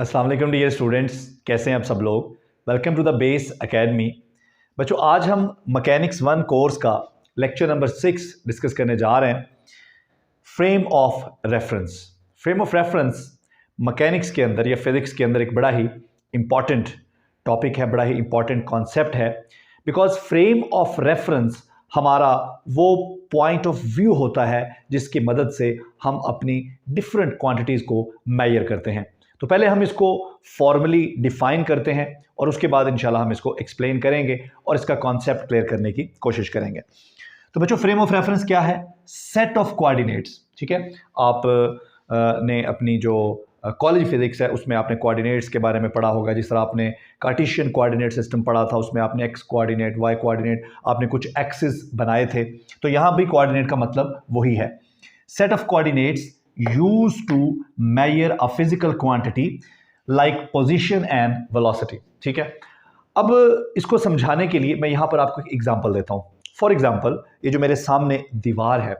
अस्सलाम वालेकुम dear students, कैसे हैं आप सब लोग। Welcome to the Base Academy. बच्चों, आज हम मैकेनिक्स 1 कोर्स का लेक्चर नंबर 6 डिस्कस करने जा रहे हैं। Frame of reference. Frame of reference mechanics के अंदर या फिजिक्स के अंदर एक बड़ा ही इंपॉर्टेंट टॉपिक है, बड़ा ही इंपॉर्टेंट कॉन्सेप्ट है। बिकॉज फ्रेम ऑफ रेफरेंस हमारा वो पॉइंट ऑफ व्यू होता है जिसकी मदद से हम अपनी डिफरेंट क्वांटिटीज़ को मेजर करते हैं। तो पहले हम इसको फॉर्मली डिफाइन करते हैं और उसके बाद इंशाल्लाह हम इसको एक्सप्लेन करेंगे और इसका कॉन्सेप्ट क्लियर करने की कोशिश करेंगे। तो बच्चों, फ्रेम ऑफ रेफरेंस क्या है? Set of coordinates. ठीक है, आप ने अपनी जो कॉलेज फिजिक्स है उसमें आपने कोऑर्डिनेट्स के बारे में पढ़ा होगा। जिस तरह आपने कार्टेशियन कोऑर्डिनेट सिस्टम पढ़ा था, उसमें आपने एक्स कोऑर्डिनेट, वाई कोऑर्डिनेट, आपने कुछ एक्सिस बनाए थे। तो यहाँ भी कोऑर्डिनेट का मतलब वही है, set of coordinates used to measure a physical quantity like position and velocity। ठीक है, अब इसको समझाने के लिए मैं यहां पर आपको एक एग्जांपल देता हूं। फॉर एग्जांपल, ये जो मेरे सामने दीवार है,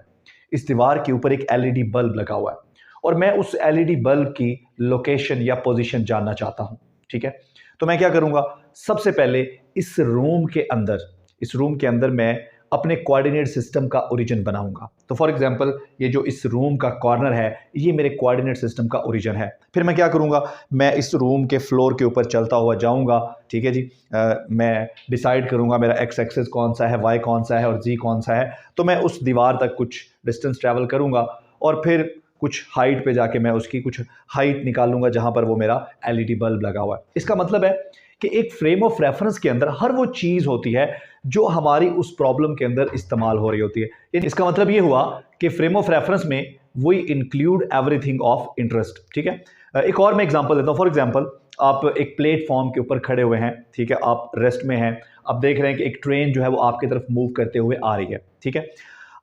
इस दीवार के ऊपर एक एलईडी बल्ब लगा हुआ है और मैं उस एलईडी बल्ब की लोकेशन या पोजीशन जानना चाहता हूं। ठीक है, तो मैं क्या करूंगा, सबसे पहले इस रूम के अंदर मैं अपने कोऑर्डिनेट सिस्टम का ओरिजिन बनाऊंगा। तो फॉर एग्जांपल, ये जो इस रूम का कॉर्नर है, ये मेरे कोऑर्डिनेट सिस्टम का ओरिजिन है। फिर मैं क्या करूंगा, मैं इस रूम के फ्लोर के ऊपर चलता हुआ जाऊंगा। ठीक है जी, मैं डिसाइड करूंगा मेरा एक्स एक्सिस कौन सा है, वाई कौन सा है और जी कौन सा है। तो मैं उस दीवार तक कुछ डिस्टेंस ट्रैवल करूंगा और फिर कुछ हाइट पे जाके मैं उसकी कुछ हाइट निकालूंगा जहां पर वो मेरा एलईडी बल्ब लगा हुआ है। इसका मतलब है कि एक फ्रेम ऑफ रेफरेंस के अंदर हर वो चीज़ होती है जो हमारी उस प्रॉब्लम के अंदर इस्तेमाल हो रही होती है। इसका मतलब ये हुआ कि फ्रेम ऑफ रेफरेंस में we include everything of interest. ठीक है, एक और मैं एग्जांपल देता हूँ। फॉर एग्जांपल, आप एक प्लेटफॉर्म के ऊपर खड़े हुए हैं। ठीक है, आप रेस्ट में हैं, आप देख रहे हैं कि एक ट्रेन जो है वो आपकी तरफ मूव करते हुए आ रही है। ठीक है,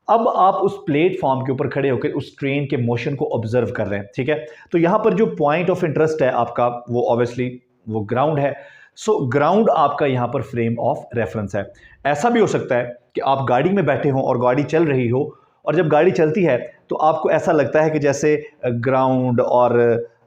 अब आप उस प्लेटफॉर्म के ऊपर खड़े होकर उस ट्रेन के मोशन को ऑब्जर्व कर रहे हैं। ठीक है, तो यहाँ पर जो पॉइंट ऑफ इंटरेस्ट है आपका, वो ऑब्वियसली वो ग्राउंड है। सो ग्राउंड आपका यहाँ पर फ्रेम ऑफ रेफरेंस है। ऐसा भी हो सकता है कि आप गाड़ी में बैठे हो और गाड़ी चल रही हो, और जब गाड़ी चलती है तो आपको ऐसा लगता है कि जैसे ग्राउंड और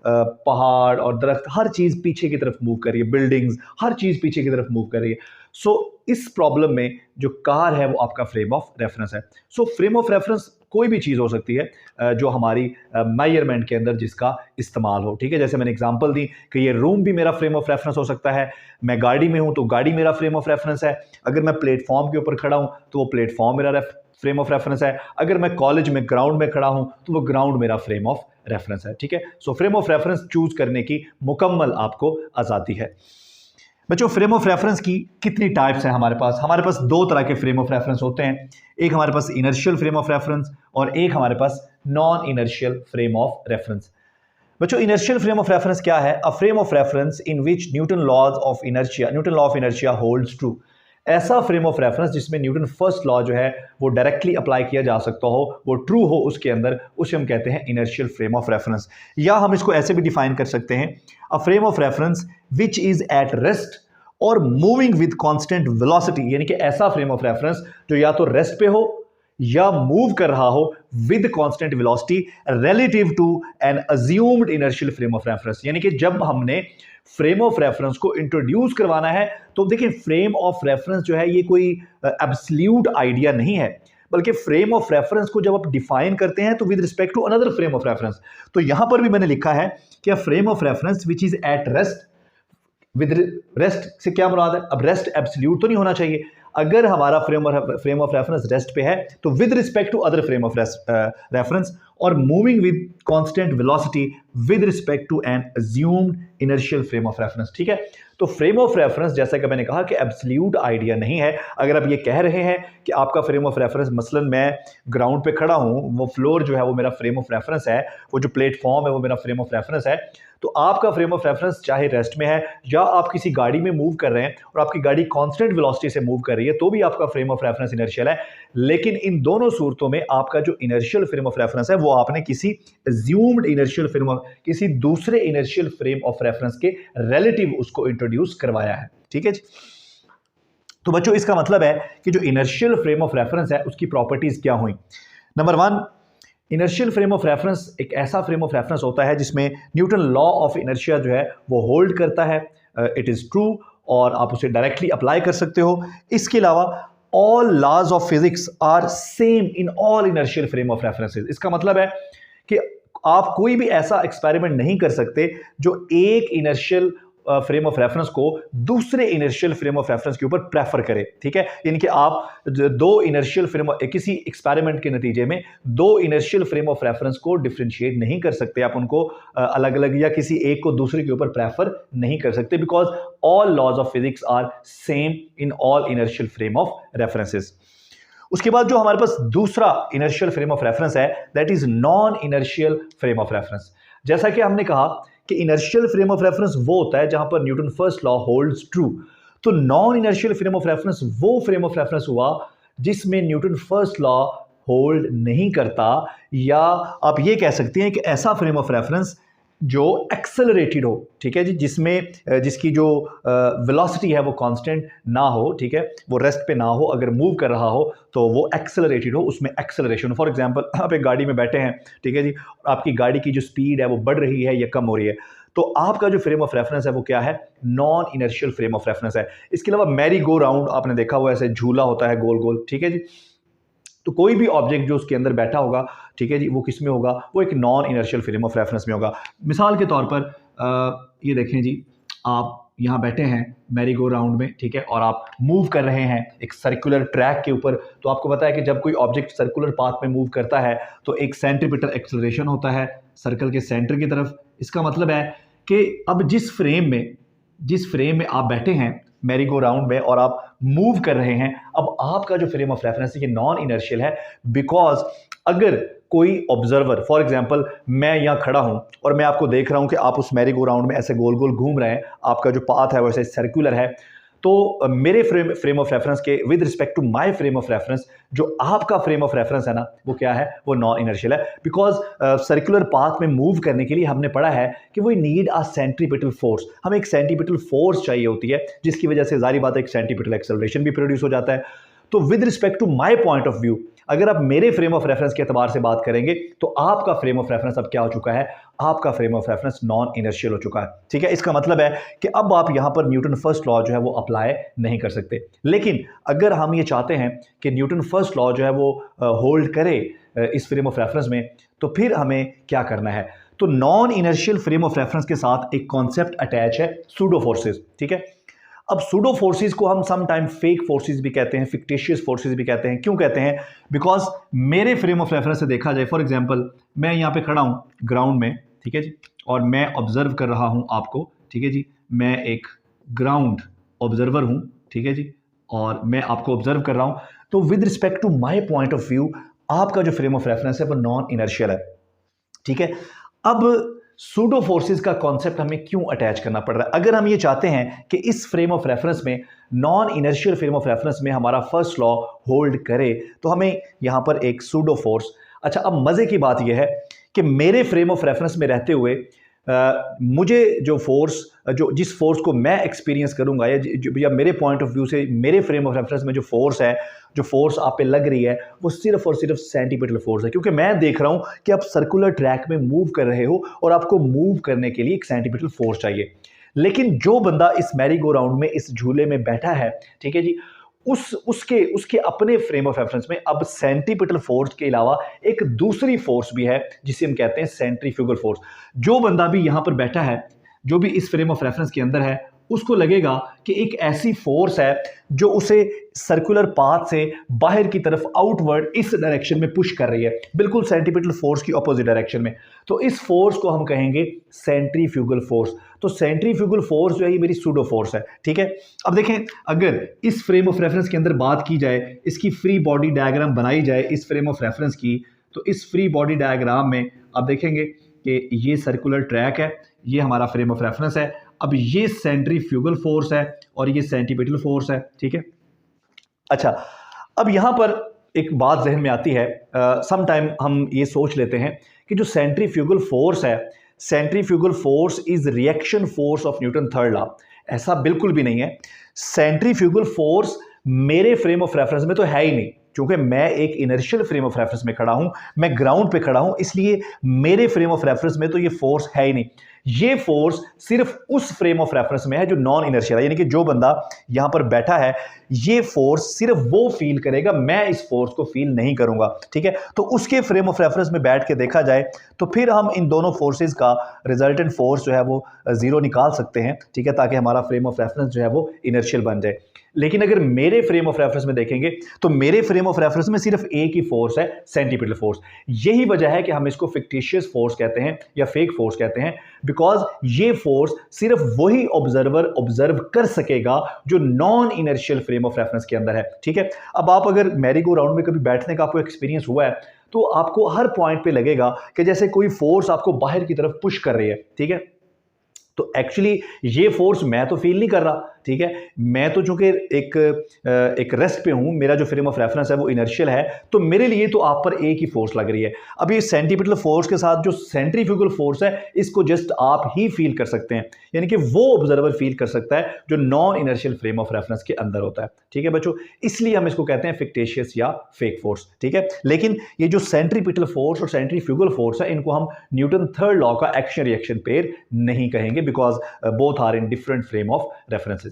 पहाड़ और दरख्त हर चीज़ पीछे की तरफ मूव कर रही है, बिल्डिंग्स हर चीज़ पीछे की तरफ मूव कर रही है। सो इस प्रॉब्लम में जो कार है वो आपका फ्रेम ऑफ रेफरेंस है। सो फ्रेम ऑफ रेफरेंस कोई भी चीज़ हो सकती है जो हमारी मेजरमेंट के अंदर जिसका इस्तेमाल हो। ठीक है, जैसे मैंने एग्जांपल दी कि ये रूम भी मेरा फ्रेम ऑफ रेफरेंस हो सकता है। मैं गाड़ी में हूं तो गाड़ी मेरा फ्रेम ऑफ रेफरेंस है। अगर मैं प्लेटफॉर्म के ऊपर खड़ा हूं तो वो प्लेटफॉर्म मेरा फ्रेम ऑफ रेफरेंस है। अगर मैं कॉलेज में ग्राउंड में खड़ा हूं तो वो ग्राउंड मेरा फ्रेम ऑफ रेफरेंस है। ठीक है, सो फ्रेम ऑफ रेफरेंस चूज करने की मुकम्मल आपको आज़ादी है। बच्चों, फ्रेम ऑफ रेफरेंस की कितनी टाइप्स हैं हमारे पास दो तरह के फ्रेम ऑफ रेफरेंस होते हैं। एक हमारे पास इनर्शियल फ्रेम ऑफ रेफरेंस और एक हमारे पास non inertial frame of reference. बच्चों, इनर्शियल फ्रेम ऑफ रेफरेंस क्या है? A frame of reference in which Newton law of inertia holds true. ऐसा फ्रेम ऑफ रेफरेंस जिसमें न्यूटन फर्स्ट लॉ जो है वो डायरेक्टली अप्लाई किया जा सकता हो, वो ट्रू हो उसके अंदर, उसे हम कहते हैं इनर्शियल फ्रेम ऑफ रेफरेंस। या हम इसको ऐसे भी डिफाइन कर सकते हैं, अ frame of reference which is at rest और मूविंग विद कांस्टेंट वेलोसिटी। यानी कि ऐसा फ्रेम ऑफ रेफरेंस जो या तो रेस्ट पे हो या मूव कर रहा हो with constant velocity relative to an assumed inertial frame of reference. यानी कि जब हमने फ्रेम ऑफ रेफरेंस को इंट्रोड्यूस करवाना है तो देखिए, फ्रेम ऑफ रेफरेंस जो है ये कोई एब्सोल्यूट आइडिया नहीं है, बल्कि फ्रेम ऑफ रेफरेंस को जब आप डिफाइन करते हैं तो with respect to another frame of reference. तो यहां पर भी मैंने लिखा है कि frame of reference which is at rest. With rest से क्या मुराद है? अब रेस्ट एब्सोल्यूट तो नहीं होना चाहिए। अगर हमारा फ्रेम ऑफ रेफरेंस रेस्ट पे है तो with respect to other frame of reference, और moving with constant velocity with respect to an assumed inertial frame of reference. ठीक है, तो फ्रेम ऑफ रेफरेंस जैसा कि मैंने कहा कि एब्सोल्यूट आइडिया नहीं है। अगर आप ये कह रहे हैं कि आपका फ्रेम ऑफ रेफरेंस, मसलन मैं ग्राउंड पे खड़ा हूं, वो फ्लोर जो है वो मेरा फ्रेम ऑफ रेफरेंस है, वो जो प्लेटफॉर्म है वो मेरा फ्रेम ऑफ रेफरेंस है, तो आपका फ्रेम ऑफ रेफरेंस चाहे रेस्ट में है या आप किसी गाड़ी में मूव कर रहे हैं और आपकी गाड़ी कांस्टेंट वेलोसिटी से मूव कर रही है, तो भी आपका फ्रेम ऑफ रेफरेंस इनर्शियल है। लेकिन इन दोनों सूरतों में आपका जो इनर्शियल फ्रेम ऑफ रेफरेंस है वो आपने किसी अज्यूम्ड इनर्शियल फ्रेम ऑफ, किसी दूसरे इनर्शियल फ्रेम ऑफ रेफरेंस के रिलेटिव उसको इंट्रोड्यूस करवाया है। ठीक है जी, तो बच्चों इसका मतलब है कि जो इनर्शियल फ्रेम ऑफ रेफरेंस है उसकी प्रॉपर्टीज क्या हुई? Number 1, inertial frame of reference एक ऐसा फ्रेम ऑफ रेफरेंस होता है जिसमें न्यूटन लॉ ऑफ इनर्शिया जो है वो होल्ड करता है, इट इज़ ट्रू, और आप उसे डायरेक्टली अप्लाई कर सकते हो। इसके अलावा all laws of physics are same in all inertial frame of references. इसका मतलब है कि आप कोई भी ऐसा एक्सपेरिमेंट नहीं कर सकते जो एक इनर्शियल फ्रेम ऑफ रेफरेंस को दूसरे इनर्शियल फ्रेम ऑफ रेफरेंस के ऊपर प्रेफर करे, ठीक है। यानी कि आप दो इनर्शियल फ्रेम, किसी एक्सपेरिमेंट के नतीजे में दो इनर्शियल फ्रेम ऑफ रेफरेंस को डिफरेंशिएट नहीं कर सकते, आप उनको अलग अलग या किसी एक को दूसरे के ऊपर प्रेफर नहीं कर सकते, because all laws of physics are same in all inertial frame of references. उसके बाद जो हमारे पास दूसरा इनर्शियल फ्रेम ऑफ रेफरेंस है, that is non inertial frame of reference. जैसा कि हमने कहा कि इनर्शियल फ्रेम ऑफ रेफरेंस वो होता है जहां पर Newton first law holds true, तो non inertial frame of reference वो फ्रेम ऑफ रेफरेंस हुआ जिसमें न्यूटन फर्स्ट लॉ होल्ड नहीं करता, या आप ये कह सकते हैं कि ऐसा फ्रेम ऑफ रेफरेंस जो एक्सेलरेटेड हो, ठीक है जी, जिसकी जो वेलोसिटी है वो कांस्टेंट ना हो, ठीक है, वो रेस्ट पे ना हो, अगर मूव कर रहा हो तो वो एक्सेलरेटेड हो, उसमें एक्सेलरेशन। फॉर एग्जांपल आप एक गाड़ी में बैठे हैं, ठीक है जी, और आपकी गाड़ी की जो स्पीड है वो बढ़ रही है या कम हो रही है, तो आपका जो फ्रेम ऑफ रेफरेंस है वो क्या है, non inertial frame of reference है। इसके अलावा मैरी गो राउंड आपने देखा हुआ, ऐसे झूला होता है गोल गोल, ठीक है जी, तो कोई भी ऑब्जेक्ट जो उसके अंदर बैठा होगा, ठीक है जी, वो किस में होगा, वो एक non inertial frame of reference में होगा। मिसाल के तौर पर ये देखें जी, आप यहाँ बैठे हैं मैरी गो राउंड में, ठीक है, और आप मूव कर रहे हैं एक सर्कुलर ट्रैक के ऊपर, तो आपको पता है कि जब कोई ऑब्जेक्ट सर्कुलर पाथ में मूव करता है तो एक सेंट्रीपिटल एक्सेलरेशन होता है सर्कल के सेंटर की तरफ। इसका मतलब है कि अब जिस फ्रेम में आप बैठे हैं मैरी गो राउंड में और आप मूव कर रहे हैं, अब आपका जो फ्रेम ऑफ रेफरेंस है ये नॉन इनर्शियल है, बिकॉज अगर कोई ऑब्जर्वर, फॉर एग्जांपल मैं यहाँ खड़ा हूं और मैं आपको देख रहा हूं कि आप उस मैरी गो राउंड में ऐसे गोल गोल घूम रहे हैं, आपका जो पाथ है वैसे सर्कुलर है, तो मेरे फ्रेम ऑफ रेफरेंस के with respect to my frame of reference, जो आपका फ्रेम ऑफ रेफरेंस है ना, वो क्या है, वो नॉन इनर्शियल है, बिकॉज सर्कुलर पाथ में मूव करने के लिए हमने पढ़ा है कि we need a centripetal force, हमें एक सेंट्रीपिटल फोर्स चाहिए होती है, जिसकी वजह से जारी बात है एक सेंट्रीपिटल एक्सेलरेशन भी प्रोड्यूस हो जाता है। तो with respect to my point of view, अगर आप मेरे फ्रेम ऑफ रेफरेंस के एतबार से बात करेंगे तो आपका फ्रेम ऑफ रेफरेंस अब क्या हो चुका है, आपका frame of reference non inertial हो चुका है, ठीक है। इसका मतलब है कि अब आप यहां पर न्यूटन फर्स्ट लॉ जो है वो अप्लाई नहीं कर सकते। लेकिन अगर हम ये चाहते हैं कि न्यूटन फर्स्ट लॉ जो है वो होल्ड करे इस फ्रेम ऑफ रेफरेंस में, तो फिर हमें क्या करना है, तो non inertial frame of reference के साथ एक कॉन्सेप्ट अटैच है, सूडो फोर्सेस, ठीक है। अब सूडो फोर्सेस को हम सम टाइम फेक फोर्सेस भी कहते हैं, फिक्टिशियस फोर्सेस भी कहते हैं। क्यों कहते हैं, बिकॉज मेरे फ्रेम ऑफ रेफरेंस से देखा जाए, फॉर एग्जांपल मैं यहाँ पे खड़ा हूँ ग्राउंड में, ठीक है जी, और मैं ऑब्जर्व कर रहा हूँ आपको, ठीक है जी, मैं एक ग्राउंड ऑब्जर्वर हूँ, ठीक है जी, और मैं आपको ऑब्जर्व कर रहा हूँ, तो with respect to my point of view आपका जो फ्रेम ऑफ रेफरेंस है वो नॉन इनर्शियल है, ठीक है। अब सूडो फोर्सेस का कॉन्सेप्ट हमें क्यों अटैच करना पड़ रहा है, अगर हम ये चाहते हैं कि इस फ्रेम ऑफ रेफरेंस में, non inertial frame of reference में हमारा फर्स्ट लॉ होल्ड करे, तो हमें यहां पर एक सूडो फोर्स। अच्छा, अब मजे की बात यह है कि मेरे फ्रेम ऑफ रेफरेंस में रहते हुए मुझे जो फोर्स, जो जिस फोर्स को मैं एक्सपीरियंस करूंगा, या मेरे पॉइंट ऑफ व्यू से मेरे फ्रेम ऑफ रेफरेंस में जो फोर्स है, जो फोर्स आप पे लग रही है, वो सिर्फ और सिर्फ सेंटीपिटल फोर्स है, क्योंकि मैं देख रहा हूं कि आप सर्कुलर ट्रैक में मूव कर रहे हो और आपको मूव करने के लिए एक सेंटीपिटल फोर्स चाहिए। लेकिन जो बंदा इस मैरी गो राउंड में, इस झूले में बैठा है, ठीक है जी, उसके अपने फ्रेम ऑफ रेफरेंस में अब सेंट्रीपिटल फोर्स के अलावा एक दूसरी फोर्स भी है जिसे हम कहते हैं सेंट्रीफ्यूगल फोर्स। जो बंदा भी यहां पर बैठा है, जो भी इस फ्रेम ऑफ रेफरेंस के अंदर है, उसको लगेगा कि एक ऐसी फोर्स है जो उसे सर्कुलर पाथ से बाहर की तरफ आउटवर्ड इस डायरेक्शन में पुश कर रही है, बिल्कुल सेंट्रीपिटल फोर्स की ऑपोजिट डायरेक्शन में। तो इस फोर्स को हम कहेंगे सेंट्रीफ्यूगल फोर्स। तो सेंट्रीफ्यूगल फोर्स जो है ये मेरी सूडो फोर्स है, ठीक है। अब देखें, अगर इस फ्रेम ऑफ रेफरेंस के अंदर बात की जाए, इसकी फ्री बॉडी डायग्राम बनाई जाए इस फ्रेम ऑफ रेफरेंस की, तो इस फ्री बॉडी डायग्राम में आप देखेंगे कि ये सर्कुलर ट्रैक है, ये हमारा फ्रेम ऑफ रेफरेंस है। अब ये सेंट्रीफ्यूगल फोर्स है और ये सेंटीपिटल फोर्स है, ठीक है। अच्छा, अब यहां पर एक बात जहन में आती है, सम टाइम हम ये सोच लेते हैं कि जो सेंट्रीफ्यूगल फोर्स है, centrifugal force is reaction force of Newton third law. ऐसा बिल्कुल भी नहीं है। सेंट्रीफ्यूगल फोर्स मेरे फ्रेम ऑफ रेफरेंस में तो है ही नहीं, क्योंकि मैं एक इनर्शियल फ्रेम ऑफ रेफरेंस में खड़ा हूं, मैं ग्राउंड पे खड़ा हूं, इसलिए मेरे फ्रेम ऑफ रेफरेंस में तो ये फोर्स है ही नहीं। ये फोर्स सिर्फ उस फ्रेम ऑफ रेफरेंस में है जो नॉन इनर्शियल है, यानी कि जो बंदा यहां पर बैठा है ये फोर्स सिर्फ वो फील करेगा, मैं इस फोर्स को फील नहीं करूंगा। ठीक है, तो उसके फ्रेम ऑफ रेफरेंस में बैठ के देखा जाए तो फिर हम इन दोनों फोर्सेस का रिजल्टेंट फोर्स जो है वो जीरो निकाल सकते हैं। ठीक है, ताकि हमारा फ्रेम ऑफ रेफरेंस जो है वो इनर्शियल बन जाए। लेकिन अगर मेरे फ्रेम ऑफ रेफरेंस में देखेंगे तो मेरे फ्रेम ऑफ रेफरेंस में सिर्फ एक ही फोर्स है, सेंटीपिटल फोर्स। यही वजह है कि हम इसको फिक्टिशियस फोर्स कहते हैं या फेक फोर्स कहते हैं, बिकॉज ये फोर्स सिर्फ वही ऑब्जर्वर ऑब्जर्व कर सकेगा जो non inertial frame of reference के अंदर है। ठीक है, अब आप अगर मैरी गो राउंड में कभी बैठने का आपको एक्सपीरियंस हुआ है तो आपको हर पॉइंट पे लगेगा कि जैसे कोई फोर्स आपको बाहर की तरफ पुश कर रही है। ठीक है, तो एक्चुअली ये फोर्स मैं तो फील नहीं कर रहा। ठीक है, मैं तो चूंकि एक रेस्ट पे हूं, मेरा जो फ्रेम ऑफ रेफरेंस है वो इनर्शियल है, तो मेरे लिए तो आप पर एक ही फोर्स लग रही है। अब ये सेंटीपिटल फोर्स के साथ जो सेंट्रीफ्यूगल फोर्स है इसको जस्ट आप ही फील कर सकते हैं, यानी कि वो ऑब्जर्वर फील कर सकता है जो non inertial frame of reference के अंदर होता है। ठीक है बच्चों, इसलिए हम इसको कहते हैं फिक्टिशियस या फेक फोर्स। ठीक है, लेकिन ये जो सेंट्रीपिटल फोर्स और सेंट्रीफ्यूगल फोर्स है इनको हम न्यूटन थर्ड लॉ का एक्शन रिएक्शन पेयर नहीं कहेंगे, because both are in different frame of references.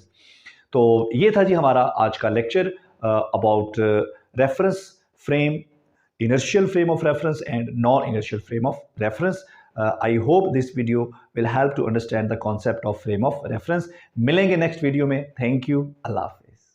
तो ये था जी हमारा आज का lecture about reference frame, inertial frame of reference and non-inertial frame of reference. I hope this video will help to understand the concept of frame of reference. मिलेंगे next video में। Thank you, Allah.